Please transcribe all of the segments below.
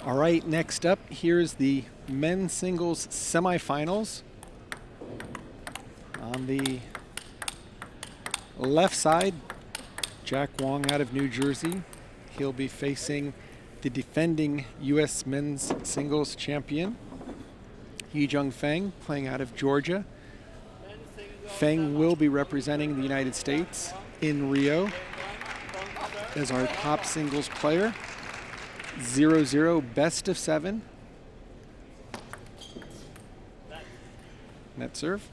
All right, next up, here's the men's singles semifinals. On the left side, Jack Wang out of New Jersey. He'll be facing the defending U.S. men's singles champion, Yijun Feng, playing out of Georgia. Feng will be representing the United States in Rio as our top singles player. 0-0, best of 7. Net serve.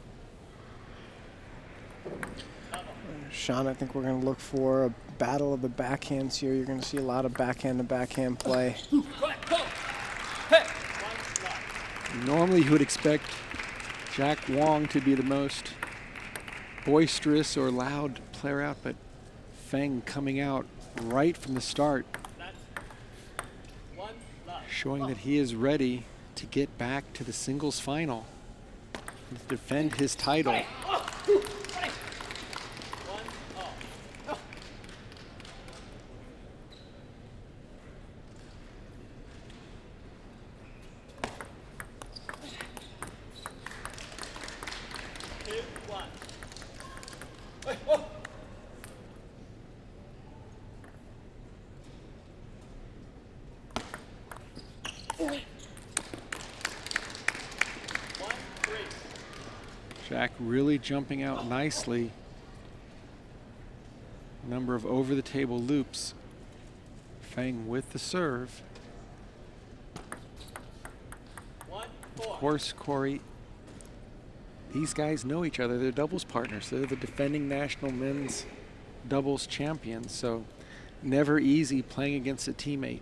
Sean, I think we're going to look for a battle of the backhands here. You're going to see a lot of backhand-to-backhand play. Normally you would expect Jack Wang to be the most boisterous or loud player out, but Feng coming out right from the start, showing that he is ready to get back to the singles final, to defend his title. Jack really jumping out nicely. Number of over-the-table loops. Feng with the serve. Of course, Corey, these guys know each other. They're doubles partners. They're the defending national men's doubles champions, so never easy playing against a teammate.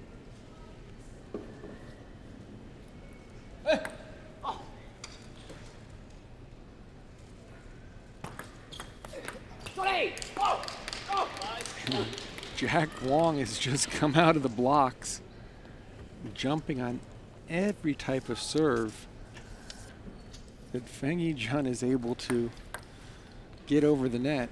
Jack Wang has just come out of the blocks, jumping on every type of serve that Feng Yijun is able to get over the net.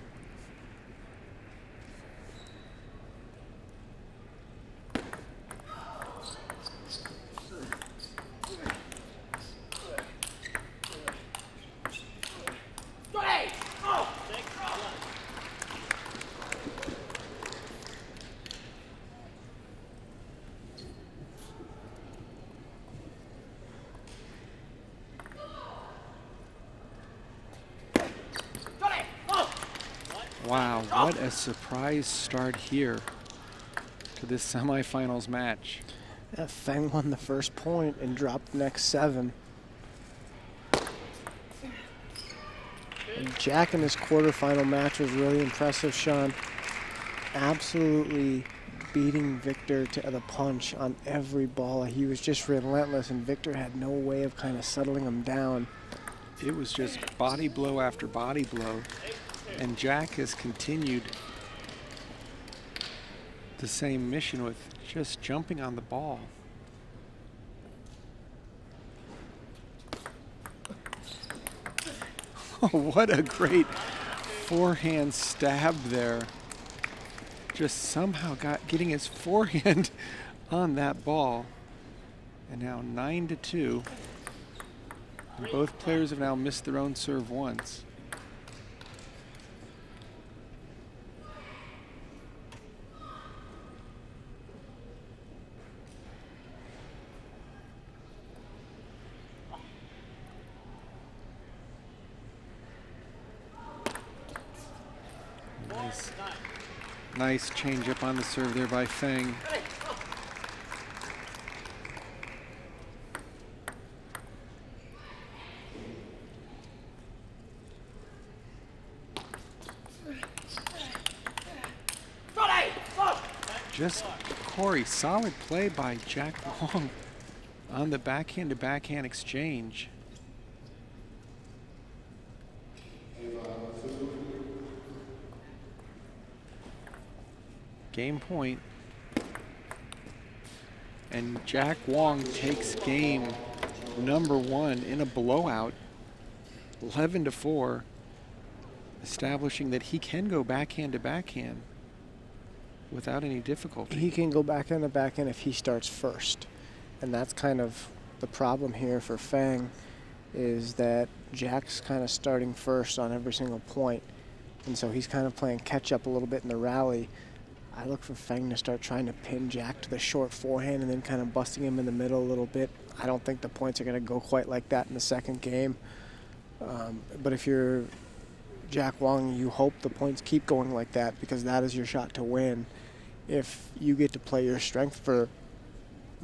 Wow, what a surprise start here to this semifinals match. Yeah, Feng won the first point and dropped the next 7. And Jack in his quarterfinal match was really impressive, Sean. Absolutely beating Victor to the punch on every ball. He was just relentless, and Victor had no way of kind of settling him down. It was just body blow after body blow. And Jack has continued the same mission with just jumping on the ball. Oh, what a great forehand stab there. Just somehow getting his forehand on that ball. And now 9-2. And both players have now missed their own serve once. Nice change up on the serve there by Feng. Just Corey, solid play by Jack Wang on the backhand-to-backhand exchange. Game point. And Jack Wang takes game number 1 in a blowout, 11-4, establishing that he can go backhand to backhand without any difficulty. He can go backhand to backhand if he starts first. And that's kind of the problem here for Feng, is that Jack's kind of starting first on every single point. And so he's kind of playing catch up a little bit in the rally. I look for Feng to start trying to pin Jack to the short forehand and then kind of busting him in the middle a little bit. I don't think the points are going to go quite like that in the second game. But if you're Jack Wang, you hope the points keep going like that, because that is your shot to win if you get to play your strength for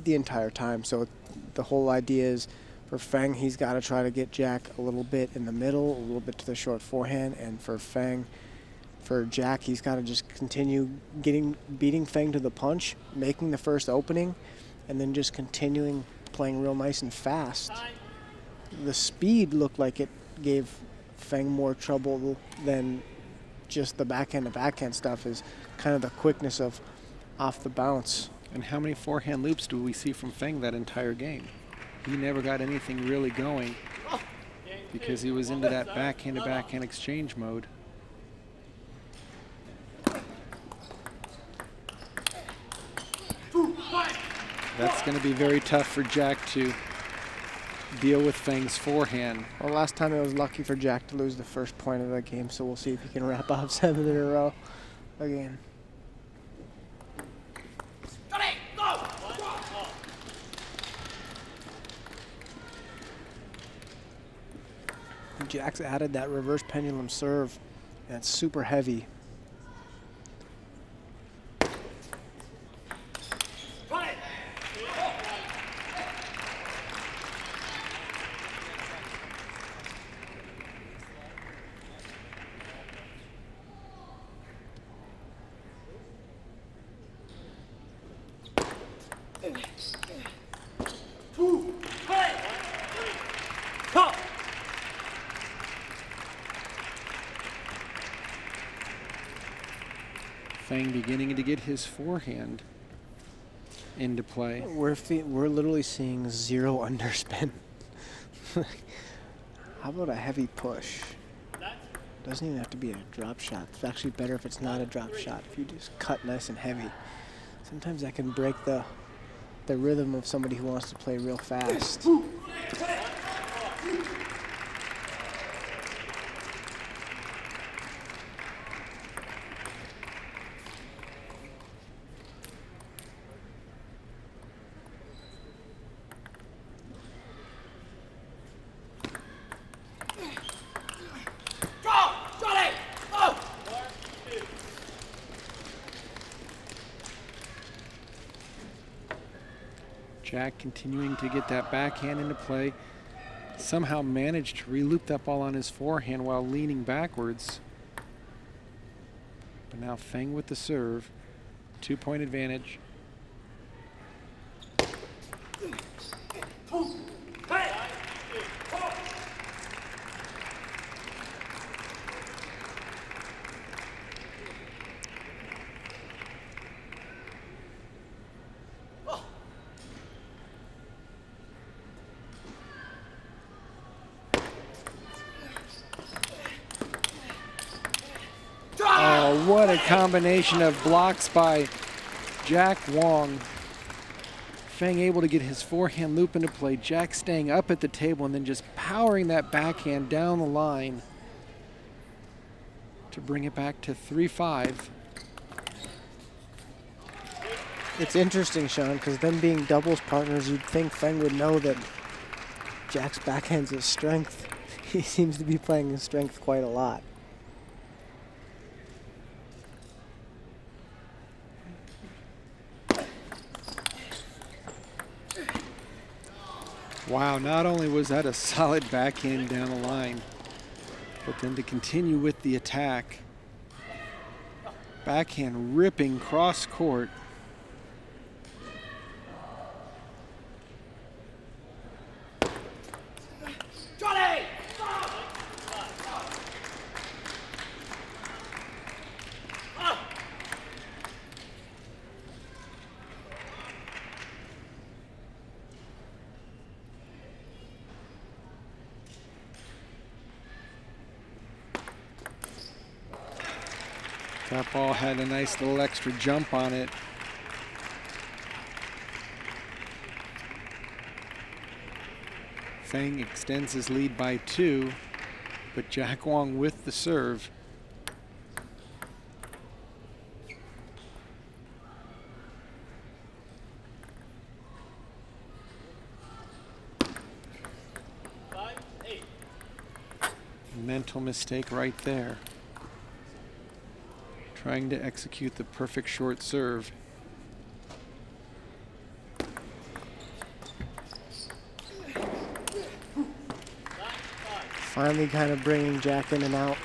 the entire time. So the whole idea is for Feng, he's got to try to get Jack a little bit in the middle, a little bit to the short forehand, and for Jack, he's got to just continue beating Feng to the punch, making the first opening, and then just continuing playing real nice and fast. The speed looked like it gave Feng more trouble than just the backhand to backhand stuff, is kind of the quickness of off the bounce. And how many forehand loops do we see from Feng that entire game? He never got anything really going because he was into that backhand to backhand exchange mode. That's going to be very tough for Jack to deal with Feng's forehand. Well, last time it was lucky for Jack to lose the first point of the game, so we'll see if he can wrap up 7 in a row again. Jack's added that reverse pendulum serve, and it's super heavy. Feng beginning to get his forehand into play. We're literally seeing 0 underspin. How about a heavy push? Doesn't even have to be a drop shot. It's actually better if it's not a drop shot, if you just cut nice and heavy. Sometimes that can break the rhythm of somebody who wants to play real fast. Jack continuing to get that backhand into play. Somehow managed to re-loop that ball on his forehand while leaning backwards. But now Feng with the serve. 2-point advantage. Oh, what a combination of blocks by Jack Wang. Feng able to get his forehand loop into play. Jack staying up at the table and then just powering that backhand down the line to bring it back to 3-5. It's interesting, Sean, because them being doubles partners, you'd think Feng would know that Jack's backhand's his strength. He seems to be playing his strength quite a lot. Wow, not only was that a solid backhand down the line, but then to continue with the attack. Backhand ripping cross court. That ball had a nice little extra jump on it. Feng extends his lead by 2, but Jack Wang with the serve. Mental mistake right there. Trying to execute the perfect short serve. Finally kind of bringing Jack in and out.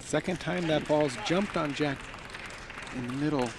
Second time that ball's jumped on Jack in the middle.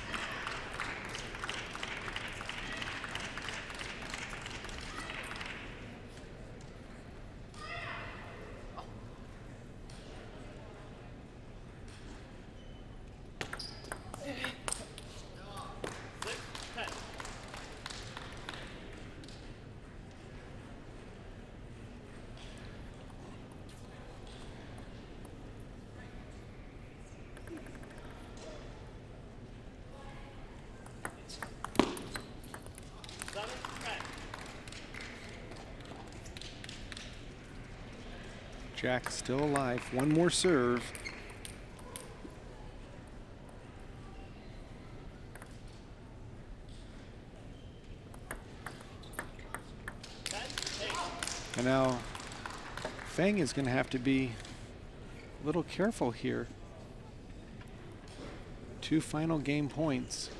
Jack still alive. One more serve. And now Feng is going to have to be a little careful here. 2 final game points.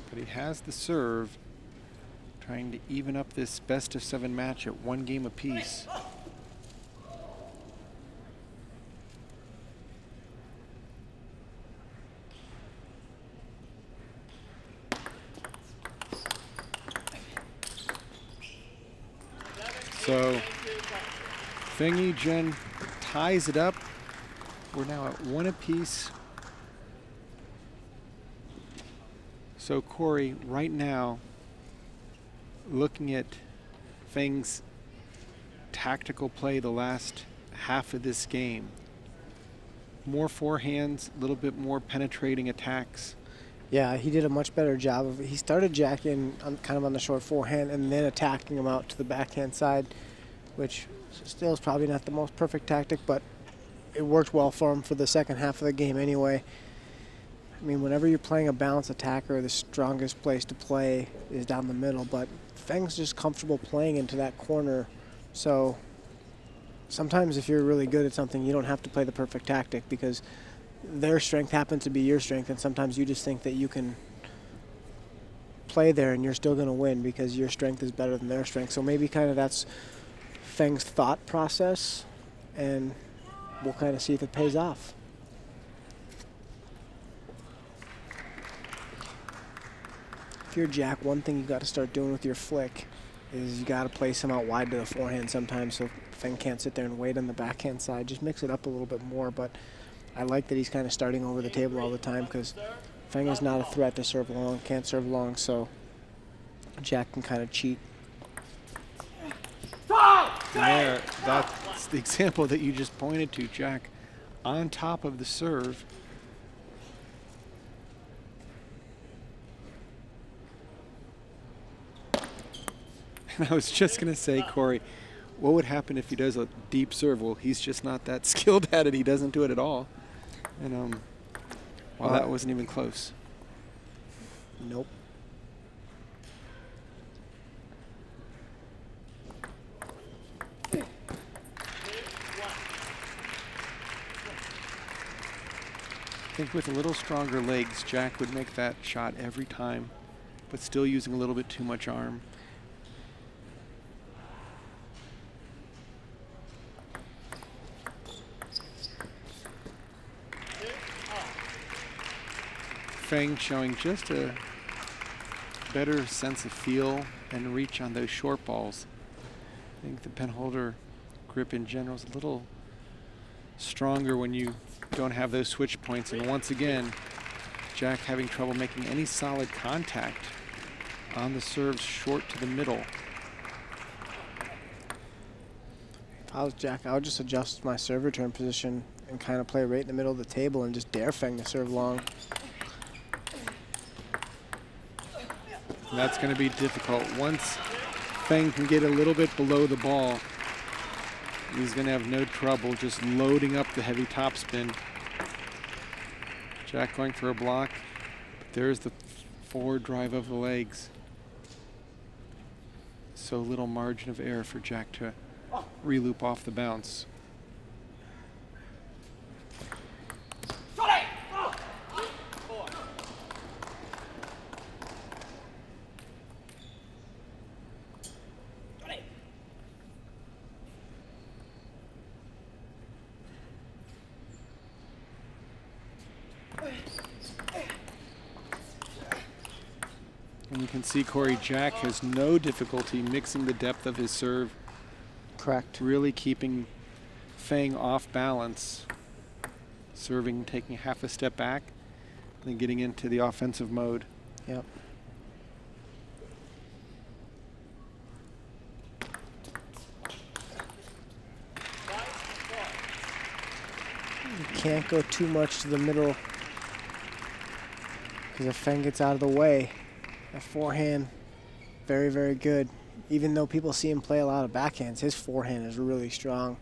But he has the serve, trying to even up this best-of-7 match at 1 game apiece. So Feng Yijun ties it up. We're now at 1 apiece. So Corey, right now, looking at Feng's tactical play the last half of this game, more forehands, a little bit more penetrating attacks. Yeah, he did a much better job of it. He started jacking kind of on the short forehand and then attacking him out to the backhand side, which still is probably not the most perfect tactic, but it worked well for him for the second half of the game anyway. I mean, whenever you're playing a balanced attacker, the strongest place to play is down the middle, but Feng's just comfortable playing into that corner. So sometimes if you're really good at something, you don't have to play the perfect tactic because their strength happens to be your strength, and sometimes you just think that you can play there and you're still going to win because your strength is better than their strength. So maybe kind of that's Feng's thought process, and we'll kind of see if it pays off. If you're Jack, one thing you got to start doing with your flick is you got to place him out wide to the forehand sometimes so Feng can't sit there and wait on the backhand side. Just mix it up a little bit more, but I like that he's kind of starting over the table all the time because Feng is not a threat to serve long, can't serve long, so Jack can kind of cheat. There, that's the example that you just pointed to, Jack on top of the serve. And I was just going to say, Corey, what would happen if he does a deep serve? Well, he's just not that skilled at it. He doesn't do it at all. And well, that wasn't even close. Nope. I think with a little stronger legs, Jack would make that shot every time, but still using a little bit too much arm. Feng showing just a better sense of feel and reach on those short balls. I think the penholder grip in general is a little stronger when you don't have those switch points. And once again, Jack having trouble making any solid contact on the serves short to the middle. Jack, I would just adjust my serve return position and kind of play right in the middle of the table and just dare Feng to serve long. And that's going to be difficult. Once Feng can get a little bit below the ball, he's going to have no trouble just loading up the heavy topspin. Jack going for a block. But there's the forward drive of the legs. So little margin of error for Jack to reloop off the bounce. And you can see Corey Jack has no difficulty mixing the depth of his serve. Correct. Really keeping Feng off balance. Serving, taking half a step back, then getting into the offensive mode. Yep. You can't go too much to the middle because if Feng gets out of the way, that forehand, very, very good. Even though people see him play a lot of backhands, his forehand is really strong.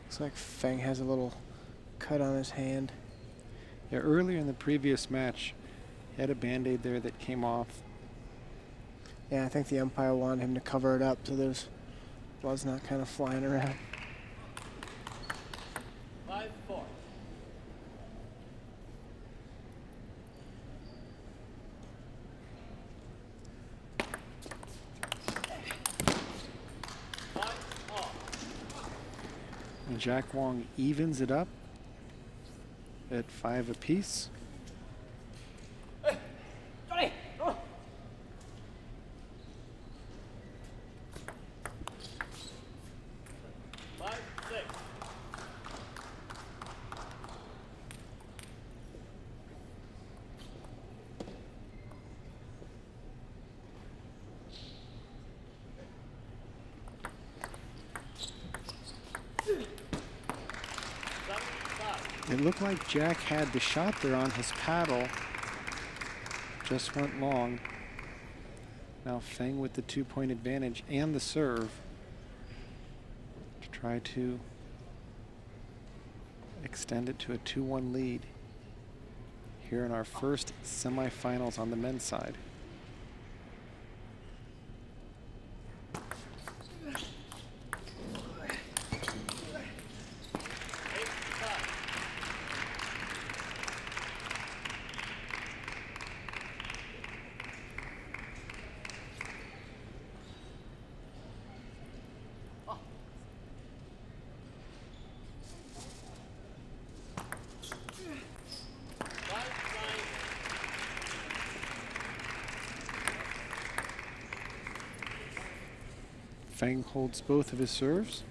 Looks like Feng has a little cut on his hand. Yeah, earlier in the previous match, he had a Band-Aid there that came off. Yeah, I think the umpire wanted him to cover it up so there's blood's not kind of flying around. 5-4. And Jack Wang evens it up at 5 apiece. It looked like Jack had the shot there on his paddle. Just went long. Now Feng with the 2-point advantage and the serve to try to extend it to a 2-1 lead here in our first semifinals on the men's side. Feng holds both of his serves.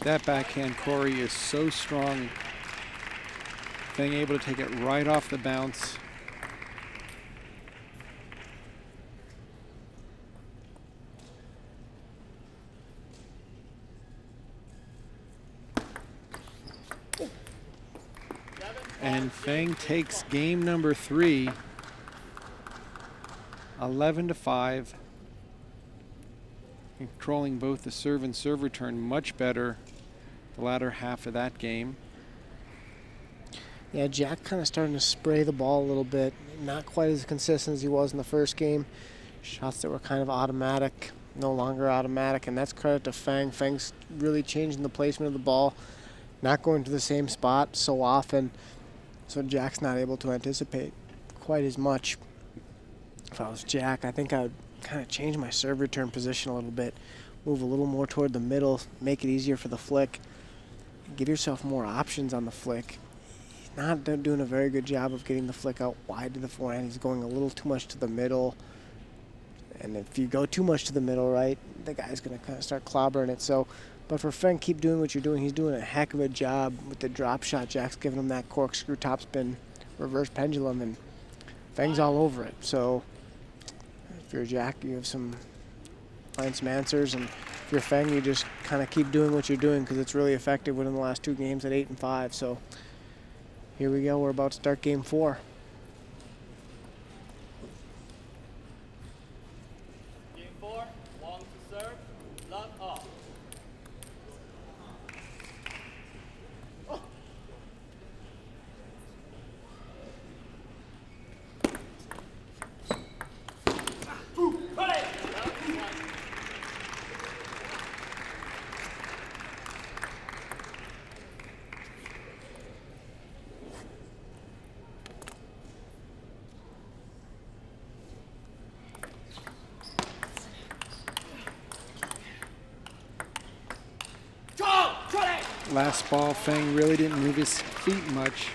That backhand, Corey, is so strong. Feng able to take it right off the bounce. And Feng takes game number 3, 11-5. Controlling both the serve and serve return much better the latter half of that game. Yeah, Jack kind of starting to spray the ball a little bit. Not quite as consistent as he was in the first game. Shots that were kind of automatic, no longer automatic, and that's credit to Feng. Feng's really changing the placement of the ball, not going to the same spot so often. So Jack's not able to anticipate quite as much. If I was Jack, I think I would kind of change my serve return position a little bit, move a little more toward the middle, make it easier for the flick. give yourself more options on the flick. He's not doing a very good job of getting the flick out wide to the forehand. He's going a little too much to the middle. And if you go too much to the middle, right, the guy's going to kind of start clobbering it. So, but for Feng, keep doing what you're doing. He's doing a heck of a job with the drop shot. Jack's giving him that corkscrew topspin reverse pendulum, and Feng's all over it. So if you're Jack, you have find some answers, and if you're Feng, you just kind of keep doing what you're doing because it's really effective within the last 2 games at 8 and 5. So here we go. We're about to start game 4. Game 4, Wang to serve, love off. Last ball, Feng really didn't move his feet much.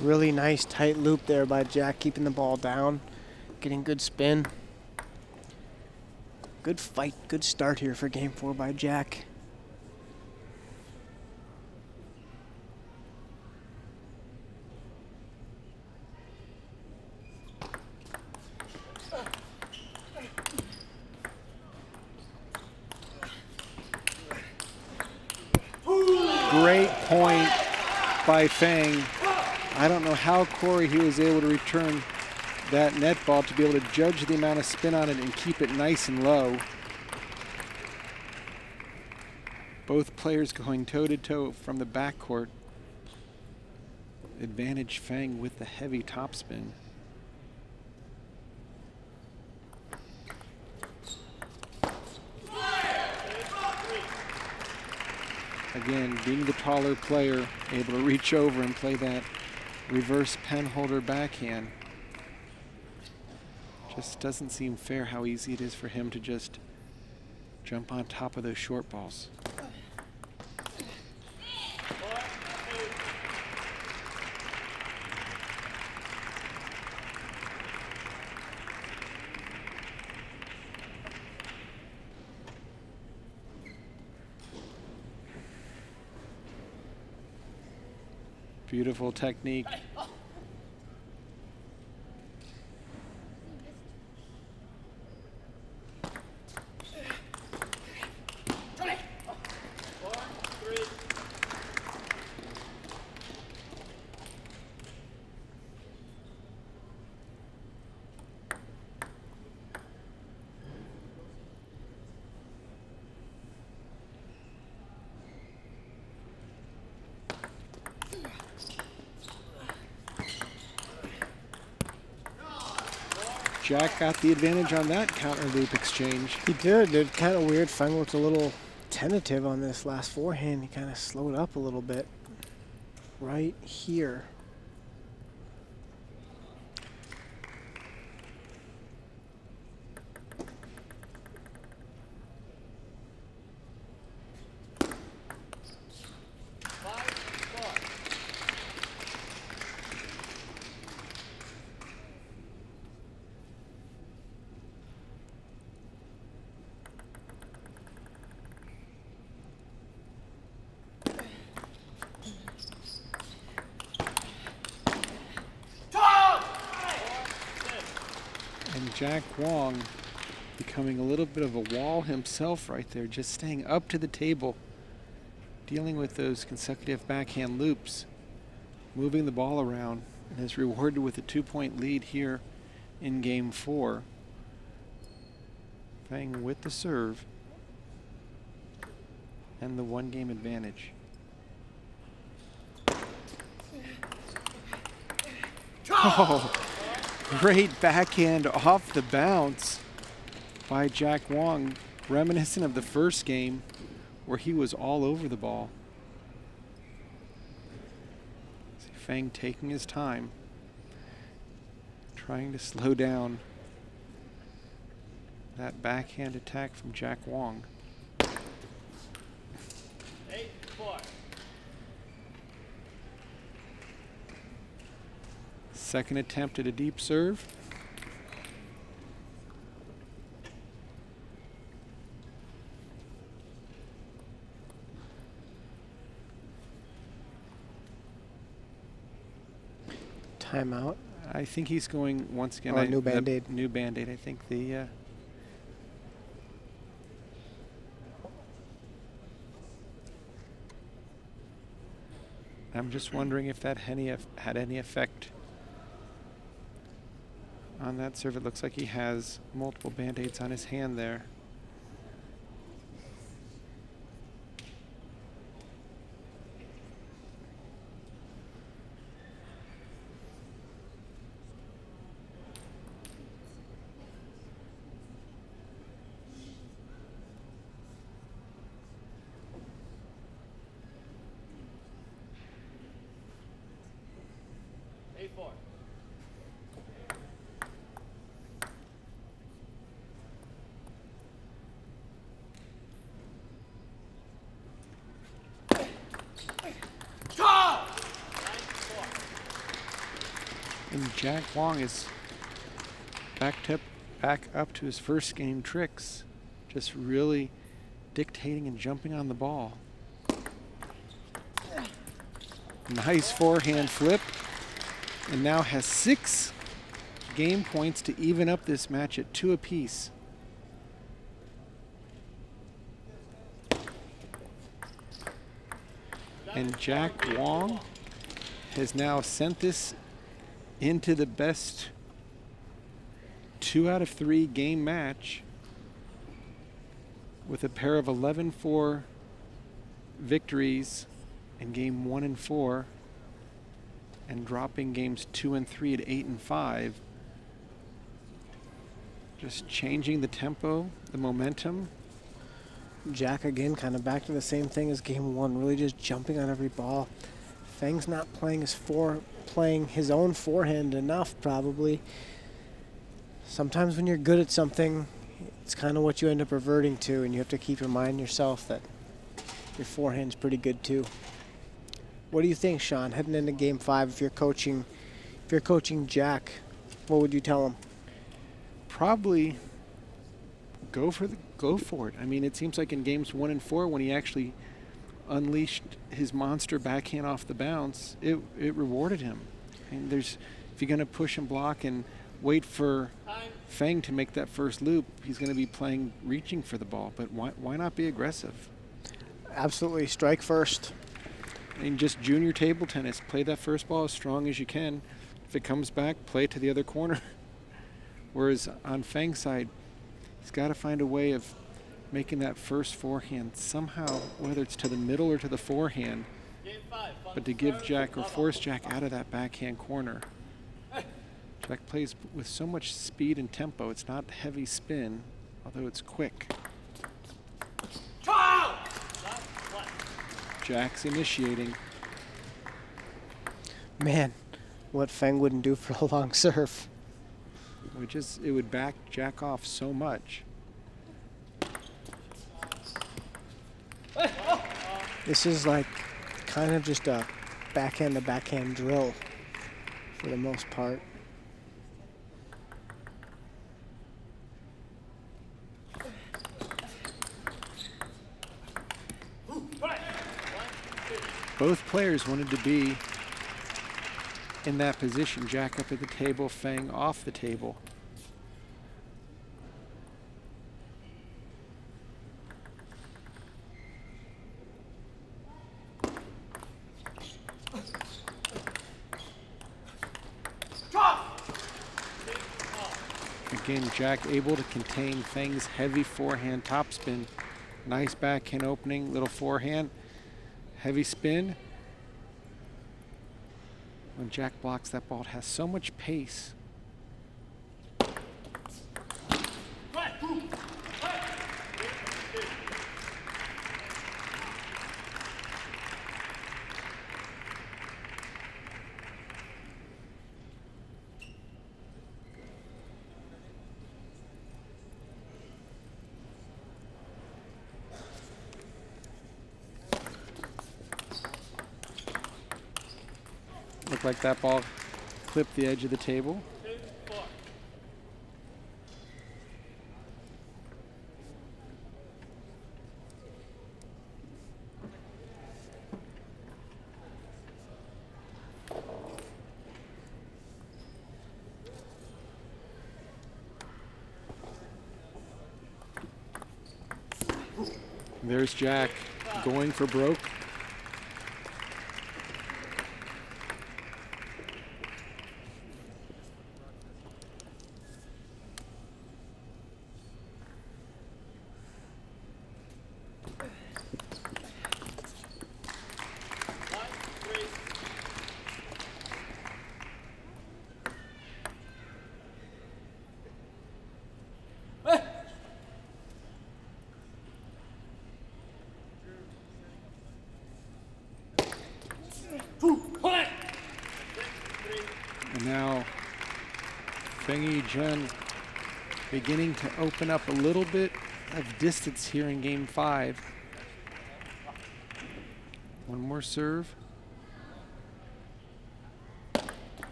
Really nice tight loop there by Jack, keeping the ball down, getting good spin. Good fight, good start here for game 4 by Jack. Great point by Feng. I don't know how Corey he was able to return that net ball to be able to judge the amount of spin on it and keep it nice and low. Both players going toe-to-toe from the backcourt. Advantage Feng with the heavy topspin. Again, being the taller player, able to reach over and play that reverse pen holder backhand. Just doesn't seem fair how easy it is for him to just jump on top of those short balls. Beautiful technique. Jack got the advantage on that counter loop exchange. He did. It's kind of weird. Feng looked a little tentative on this last forehand. He kind of slowed up a little bit right here. Jack Wang becoming a little bit of a wall himself right there, just staying up to the table, dealing with those consecutive backhand loops, moving the ball around, and is rewarded with a 2-point lead here in game 4. Feng with the serve and the 1-game advantage. Oh! Great backhand off the bounce by Jack Wang, reminiscent of the first game where he was all over the ball. See Feng taking his time, trying to slow down that backhand attack from Jack Wang. 8-4. Second attempt at a deep serve. Timeout. I think he's going once again. Oh, new Band-Aid. New Band-Aid. I think the I'm just wondering if that had any effect on that serve. It looks like he has multiple Band-Aids on his hand there. And Jack Wang is back up to his first game tricks, just really dictating and jumping on the ball. Nice forehand flip, and now has 6 game points to even up this match at 2 apiece. And Jack Wang has now sent this into the best 2 out of 3 game match with a pair of 11-4 victories in game 1 and 4, and dropping games 2 and 3 at 8 and 5. Just changing the tempo, the momentum. Jack again kind of back to the same thing as game 1, really just jumping on every ball. Feng's not playing his own forehand enough, probably. Sometimes when you're good at something, it's kind of what you end up reverting to, and you have to keep reminding yourself that your forehand's pretty good too. What do you think, Sean, heading into game 5? If you're coaching Jack, what would you tell him? Probably go for it. I mean, it seems like in games 1 and 4, when he actually unleashed his monster backhand off the bounce, it rewarded him. And if you're going to push and block and wait for Feng to make that first loop, he's going to be reaching for the ball. But why not be aggressive? Absolutely, strike first. And just junior table tennis, play that first ball as strong as you can. If it comes back, play it to the other corner. Whereas on Feng's side, he's got to find a way of making that first forehand somehow, whether it's to the middle or to the forehand, but to give Jack or force Jack out of that backhand corner. Jack plays with so much speed and tempo. It's not heavy spin, although it's quick. Jack's initiating. Man, what Feng wouldn't do for a long serve. It would back Jack off so much. This is like kind of just a backhand to backhand drill for the most part. Both players wanted to be in that position. Jack up at the table, Feng off the table. Again, Jack able to contain Feng's heavy forehand topspin. Nice backhand opening, little forehand. Heavy spin. When Jack blocks that ball, it has so much pace. Looked like that ball clipped the edge of the table. 2-4. There's Jack going for broke. And now Feng Yijun beginning to open up a little bit of distance here in game 5. One more serve.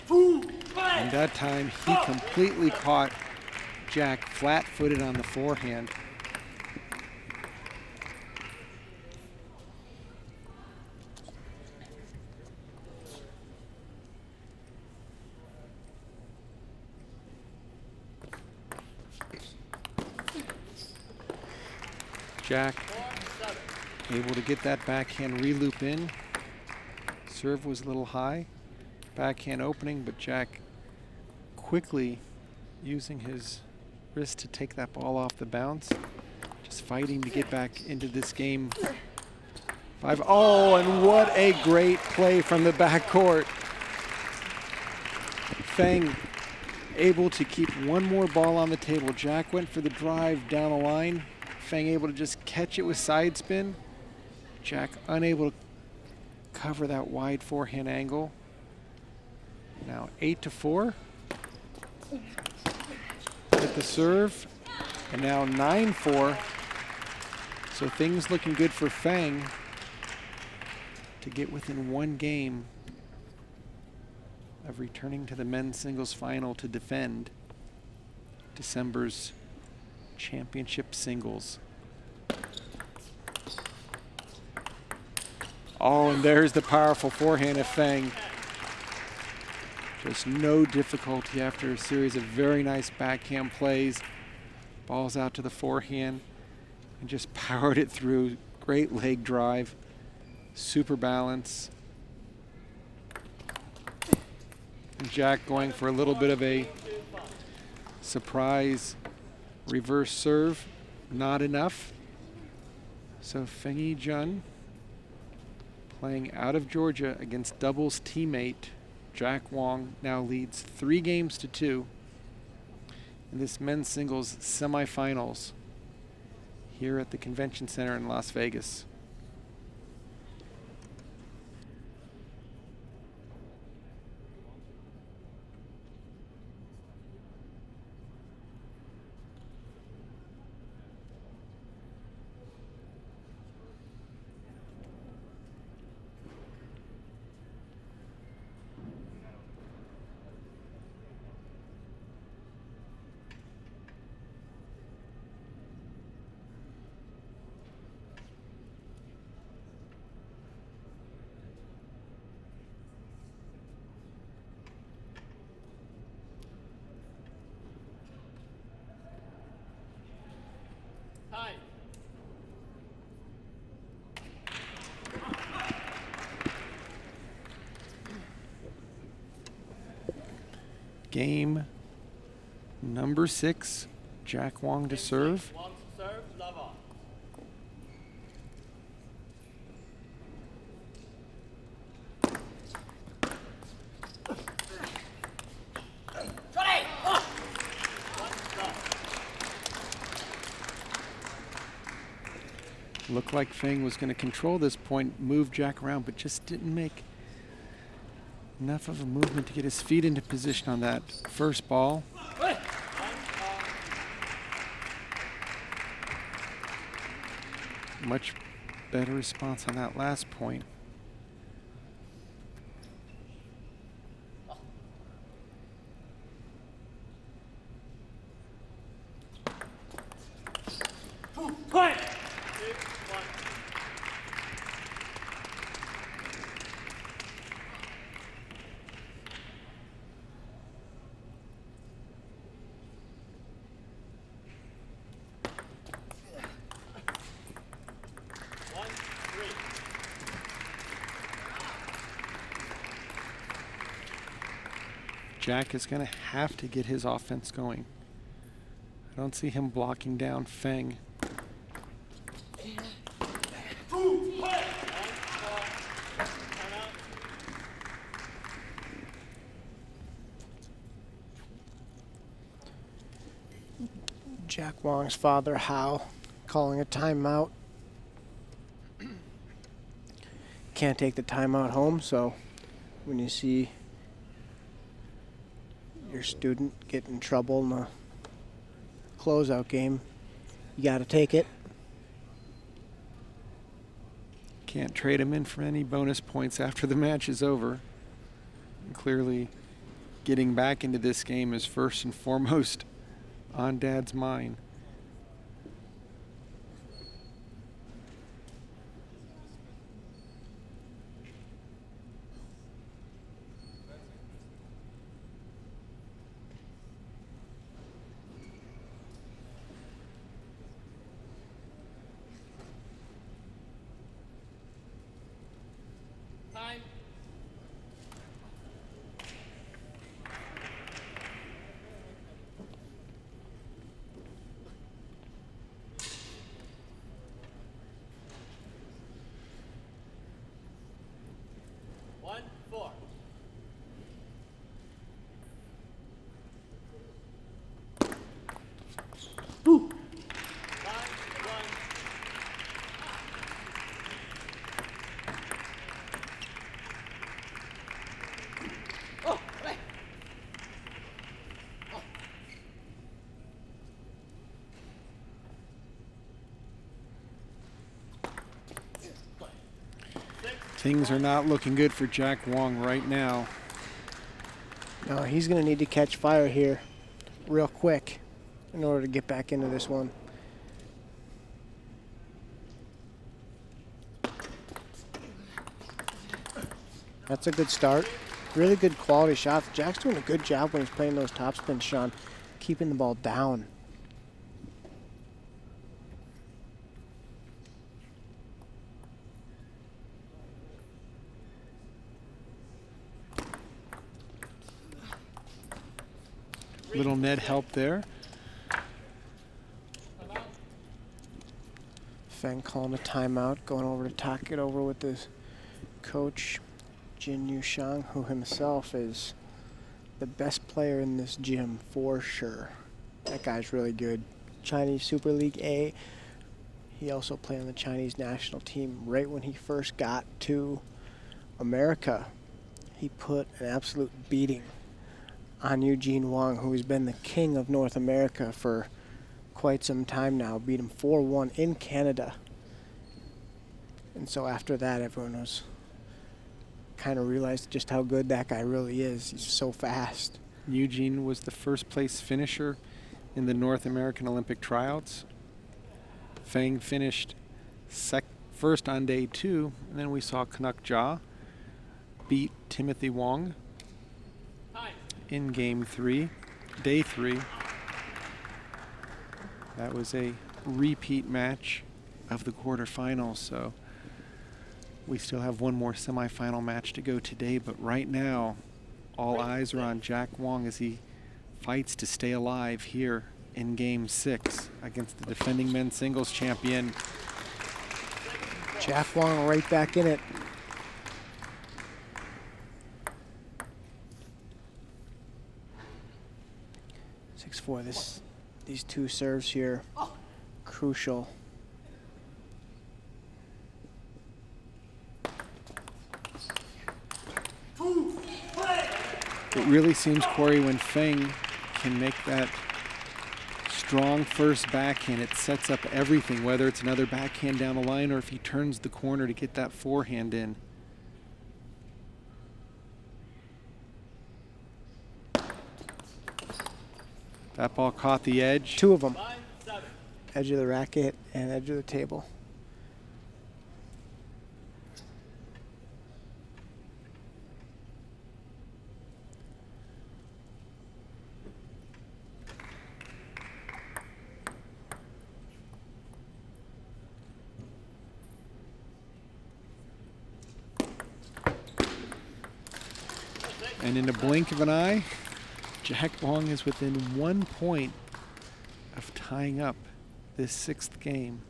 And that time he completely caught Jack flat-footed on the forehand. Jack able to get that backhand reloop in. Serve was a little high. Backhand opening, but Jack quickly using his wrist to take that ball off the bounce. Just fighting to get back into this game 5. Oh, and what a great play from the backcourt. Feng able to keep one more ball on the table. Jack went for the drive down the line. Feng able to just catch it with side spin. Jack unable to cover that wide forehand angle. Now 8-4. Hit the serve. And now 9-4. So things looking good for Feng to get within one game of returning to the men's singles final to defend December's championship singles. Oh, and there's the powerful forehand of Feng. Just no difficulty after a series of very nice backhand plays. Balls out to the forehand and just powered it through. Great leg drive, super balance. And Jack going for a little bit of a surprise reverse serve, not enough. So Feng Yijun playing out of Georgia against doubles teammate Jack Wang now leads 3-2 in this men's singles semifinals here at the Convention Center in Las Vegas. Hi. Game number 6, Jack Wang to serve. Wang to serve, love on. Looked like Feng was going to control this point, move Jack around, but just didn't make enough of a movement to get his feet into position on that first ball. Much better response on that last point. Quiet. 2-1. Jack is going to have to get his offense going. I don't see him blocking down Feng. Jack Wang's father, Hao, calling a timeout. Can't take the timeout home, so when you see your student get in trouble in a closeout game, you got to take it. Can't trade him in for any bonus points after the match is over. And clearly, getting back into this game is first and foremost on Dad's mind. Time. One, 4. Boo! 5-1. Oh, right. Things are not looking good for Jack Wang right now. No, he's going to need to catch fire here real quick in order to get back into this one. That's a good start. Really good quality shots. Jack's doing a good job when he's playing those topspin, Sean, keeping the ball down. Little Ned help there. Feng calling a timeout, going over to talk it over with his coach, Jin Shang, who himself is the best player in this gym for sure. That guy's really good. Chinese Super League A. He also played on the Chinese national team right when he first got to America. He put an absolute beating on Yijun Feng, who has been the king of North America for quite some time now. Beat him 4-1 in Canada. And so after that, everyone was kind of realized just how good that guy really is. He's so fast. Yijun was the first place finisher in the North American Olympic tryouts. Feng finished first on day 2, and then we saw Canuck Ja beat Timothy Wang in game 3, day 3. That was a repeat match of the quarterfinals, so we still have one more semifinal match to go today, but right now all eyes are on Jack Wang as he fights to stay alive here in game 6 against the defending men's singles champion. Jack Wang right back in it. These two serves here, crucial. It really seems, Corey, when Feng can make that strong first backhand, it sets up everything, whether it's another backhand down the line or if he turns the corner to get that forehand in. That ball caught the edge. Two of them. edge of the racket and edge of the table. And in a blink of an eye, Jack Wang is within 1 point of tying up this 6th game.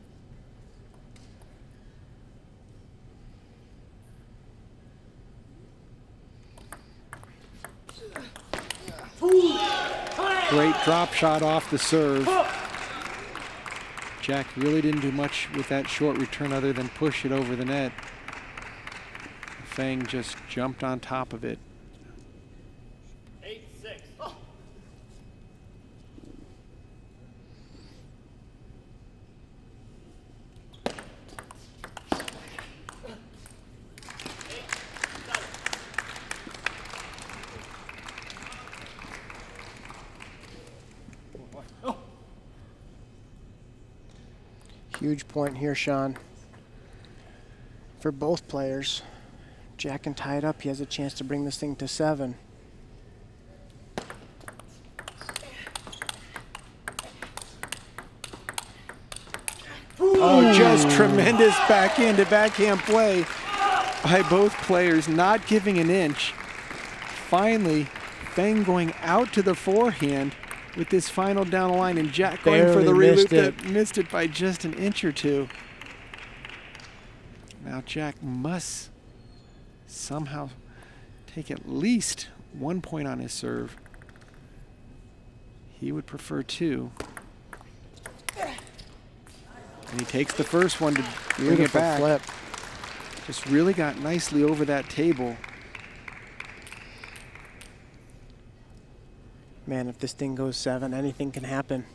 Great drop shot off the serve. Jack really didn't do much with that short return other than push it over the net. Feng just jumped on top of it. 8-6. Huge point here, Sean. For both players, Jack can tie it up. He has a chance to bring this thing to 7. Oh, just tremendous backhand to backhand play by both players, not giving an inch. Finally, Feng going out to the forehand with this final down the line, and Jack going for the reloop that missed it by just an inch or two. Now Jack must somehow take at least 1 point on his serve. He would prefer 2. And he takes the first one to bring it back. Flip. Just really got nicely over that table. Man, if this thing goes 7, anything can happen.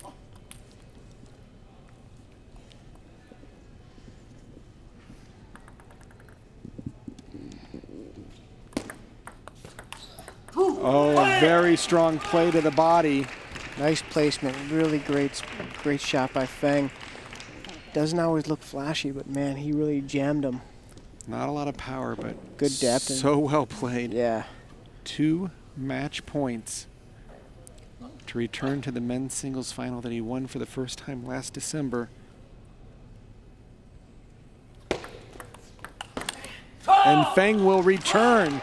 Oh, a very strong play to the body. Nice placement. Really great shot by Feng. Doesn't always look flashy, but man, he really jammed him. Not a lot of power, but good depth. So well played. Yeah. 2 match points to return to the men's singles final that he won for the first time last December. And Feng will return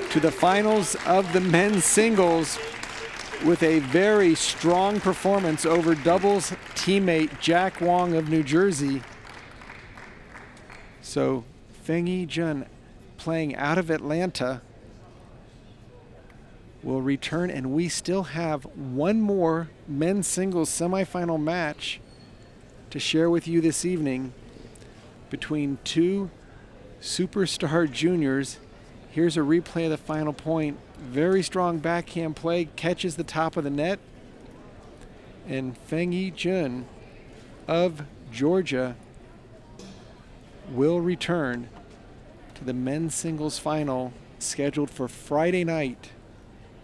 to the finals of the men's singles with a very strong performance over doubles teammate Jack Wang of New Jersey. So Feng Yijun, playing out of Atlanta, will return, and we still have one more men's singles semifinal match to share with you this evening between 2 superstar juniors. Here's a replay of the final point. Very strong backhand play, catches the top of the net, and Feng Yijun of Georgia will return to the men's singles final scheduled for Friday night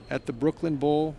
at the Brooklyn Bowl.